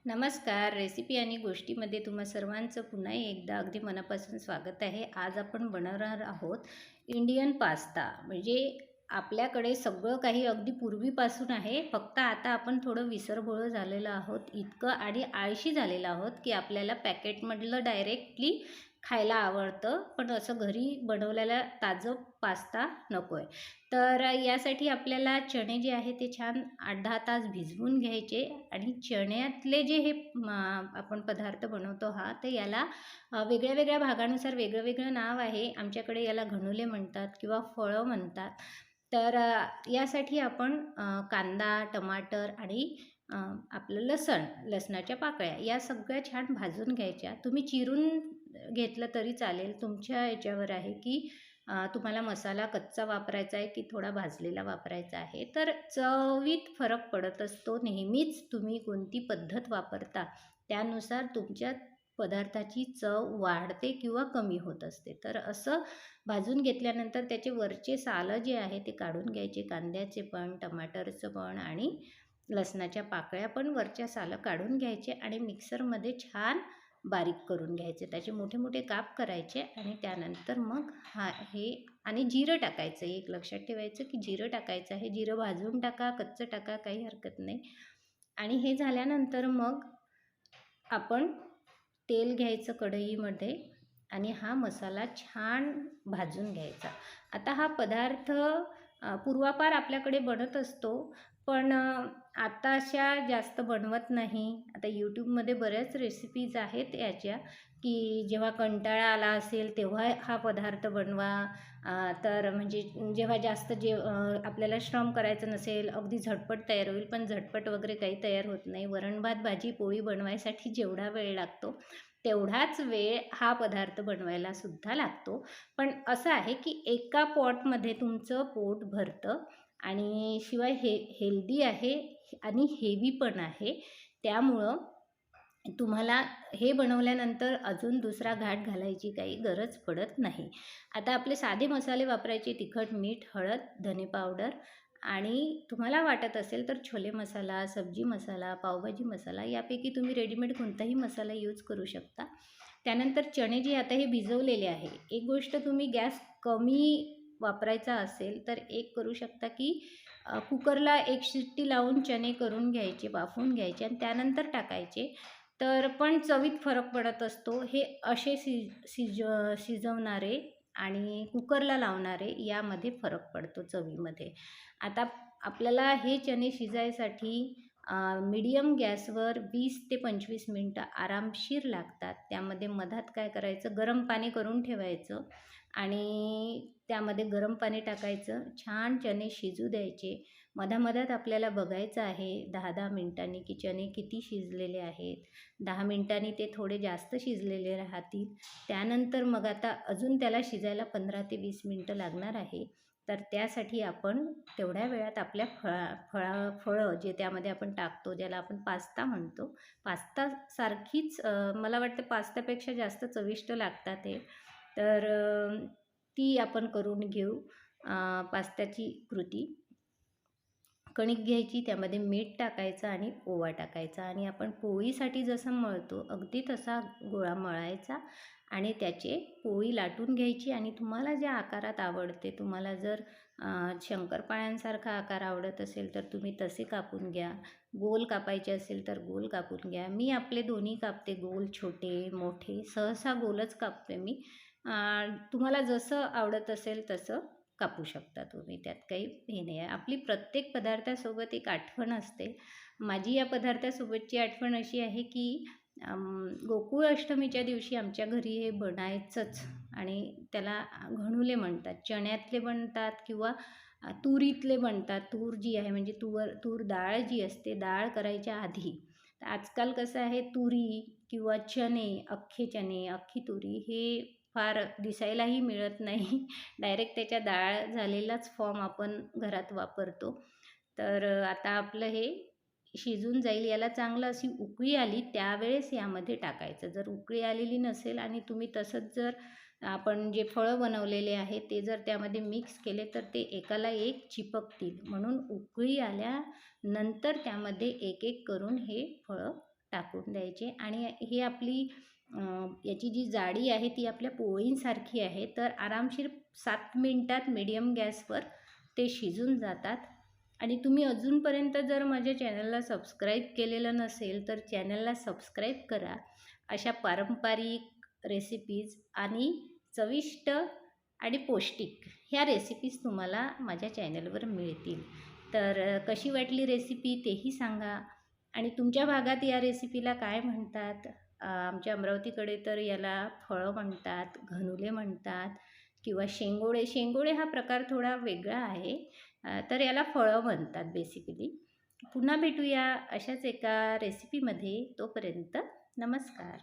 नमस्कार. रेसिपी आणि गोष्टीमध्ये तुम्हा सर्वांचं पुन्हा एकदा अगदी मनापासून स्वागत आहे. आज आपण बनवणार आहोत इंडियन पास्ता. म्हणजे आपल्याकडे सगळं काही अगदी पूर्वीपासून आहे. फक्त आता आपण थोडं विसरभोळं झालेलं आहोत इतकं आणि आळशी झालेलो आहोत की आपल्याला पॅकेटमधलं डायरेक्टली खायला आवडतं, पण असं घरी बनवलेला ताजं पास्ता नको आहे. तर यासाठी आपल्याला चणे जे आहे ते छान 8-10 तास भिजवून घ्यायचे आणि चण्यातले जे हे आपण पदार्थ बनवतो तर याला वेगळ्या वेगळ्या भागानुसार वेगळं वेगळं नाव आहे. आमच्याकडे याला घणुले म्हणतात किंवा फळं म्हणतात. तर यासाठी आपण कांदा, टमाटर आणि आपलं लसणाच्या पाकळ्या या सगळ्या छान भाजून घ्यायच्या. तुम्ही चिरून घेतलं तरी चालेल. तुमच्या याच्यावर आहे की तुम्हाला मसाला कच्चा वापरायचा आहे की थोडा भाजलेला वापरायचा आहे. तर चवीत फरक पडत असतो. नेहमीच तुम्ही कोणती पद्धत वापरता त्यानुसार तुमच्या पदार्थाची चव वाढते किंवा कमी होत असते. तर असं भाजून घेतल्यानंतर त्याचे वरचे सालं जे आहे ते काढून घ्यायचे. कांद्याचे पण, टमाटरचं पण आणि लसणाच्या पाकळ्या पण वरच्या सालं काढून घ्यायचे आणि मिक्सरमध्ये छान बारीक करून घ्यायचे. त्याचे मोठे मोठे काप करायचे आणि त्यानंतर मग हे आणि जिरं टाकायचं. एक लक्षात ठेवायचं की जिरं टाकायचं आहे. जिरं भाजून टाका, कच्चं टाका, काही हरकत नाही. आणि हे झाल्यानंतर मग आपण तेल घ्यायचं कढईमध्ये आणि हा मसाला छान भाजून घ्यायचा. आता हा पदार्थ पूर्वापार आपल्याकडे बनत असतो, पण आता अशा जास्त बनवत नाही. आता यूट्यूबमध्ये बऱ्याच रेसिपीज आहेत याच्या, की जेव्हा कंटाळा आला असेल तेव्हा हा पदार्थ बनवा. तर म्हणजे जेव्हा जास्त आपल्याला श्रम करायचं नसेल, अगदी झटपट तयार होईल. पण झटपट वगैरे काही तयार होत नाही. वरण भात भाजी पोळी बनवायसाठी जेवढा वेळ लागतो तेवढाच वेळ हा पदार्थ बनवायला सुद्धा लागतो. पण असं आहे की एका पॉटमध्ये तुमचं पोट भरतं आणि शिवाय हेल्दी आहे आणि हेवी पण आहे. त्यामुळं तुम्हाला हे बनवल्यानंतर अजून दुसरा घाट घालायची काही गरज पडत नाही. आता आपले साधे मसाले वापरायचे: तिखट, मीठ, हळद, धने पावडर आणि तुम्हाला वाटत असेल तर छोले मसाला, सब्जी मसाला, पावभाजी मसाला यापैकी तुम्ही रेडीमेड कोणताही मसाला यूज करू शकता. त्यानंतर चणे जे आता हे भिजवलेले आहे, एक गोष्ट तुम्ही गॅस कमी वापरायचा असेल तर एक करू शकता की कुकरला एक शिट्टी लावून चणे करून घ्यायचे, वाफवून घ्यायचे आणि त्यानंतर टाकायचे. तर पण चवीत फरक पडत असतो. हे असे शिजवणारे आणि कुकरला लावणारे यामध्ये फरक पडतो चवीमध्ये. आता आपल्याला हे चणे शिजायसाठी मीडियम गॅसवर 20 ते 25 मिनटं आरामशीर लागतात. त्यामध्ये मधात काय करायचं, गरम पाणी करून ठेवायचं आणि त्यामध्ये गरम पाणी टाकायचं. छान चणे शिजू द्यायचे. मधामधात आपल्याला बघायचं आहे 10-10 मिनिटांनी की चणे किती शिजलेले आहेत. 10 मिनिटांनी ते थोडे जास्त शिजलेले राहतील. त्यानंतर मग आता अजून त्याला शिजायला 15 ते 20 मिनटं लागणार आहे. तर त्यासाठी आपण तेवढ्या वेळात आपल्या फळं जे त्यामध्ये आपण टाकतो, ज्याला आपण पास्ता म्हणतो, पास्तासारखीच मला वाटतं पास्तापेक्षा जास्त चविष्ट लागतात ते. तर ती आपण करून घेऊ. पास्त्याची कृती: कणिक घ्यायची, त्यामध्ये मीठ टाकायचं आणि ओवा टाकायचा आणि आपण पोळीसाठी जसं मळतो अगदी तसा गोळा मळायचा आणि त्याचे पोळी लाटून घ्यायची आणि तुम्हाला ज्या आकारात आवडते, तुम्हाला जर शंकरपाळ्यांसारखा आकार आवडत असेल तर तुम्ही तसे कापून घ्या. गोल कापायचे असेल तर गोल कापून घ्या. मी आपले दोन्ही कापते, गोल, छोटे, मोठे. सहसा गोलच कापते मी. तुम्हाला जसं आवडत असेल तसं कापू शकता तुम्ही, त्यात काही हे नाही आहे. आपली प्रत्येक पदार्थासोबत एक आठवण असते. माझी या पदार्थासोबतची आठवण अशी आहे की गोकुळ अष्टमीच्या दिवशी आमच्या घरी हे बनायचंच आणि त्याला घणुले म्हणतात. चण्यातले बनतात किंवा तुरीतले बनतात. तूर जी आहे म्हणजे तूर डाळ जी असते, डाळ करायच्या आधी. तर आजकाल कसं आहे, तुरी किंवा चणे, अख्खे चणे, अख्खी तुरी हे फार दिसायलाही मिळत नाही. डायरेक्ट त्याच्या डाळ झालेलाच फॉर्म आपण घरात वापरतो. तर आता आपलं हे शिजून जाईल. याला चांगलं अशी उकळी आली त्यावेळेस यामध्ये टाकायचं. जर उकळी आलेली नसेल आणि तुम्ही तसंच जर आपण जे फळं बनवलेले आहेत ते जर त्यामध्ये मिक्स केले तर ते एकाला एक चिपकतील. म्हणून उकळी आल्यानंतर त्यामध्ये एक एक करून हे फळं टाकून द्यायचे आणि ही आपली याची जी जाडी आहे ती आपल्या पोळींसारखी आहे. तर आरामशीर 7 मिनिटात मीडियम गॅसवर ते शिजून जातात. आणि तुम्ही अजूनपर्यंत जर माझ्या चॅनलला सबस्क्राईब केलेलं नसेल तर चॅनलला सबस्क्राईब करा. अशा पारंपरिक रेसिपीज आणि चविष्ट आणि पौष्टिक ह्या रेसिपीज तुम्हाला माझ्या चॅनलवर मिळतील. तर कशी वाटली रेसिपी तेही सांगा. आणि तुमच्या भागात या रेसिपीला काय म्हणतात? आमच्या अमरावतीकडे तर याला फळं म्हणतात, घनुले म्हणतात किंवा शेंगोळे. शेंगोळे हा प्रकार थोडा वेगळा आहे. तर याला फळं म्हणतात बेसिकली. पुन्हा भेटूया अशाच एका रेसिपीमध्ये. तोपर्यंत नमस्कार.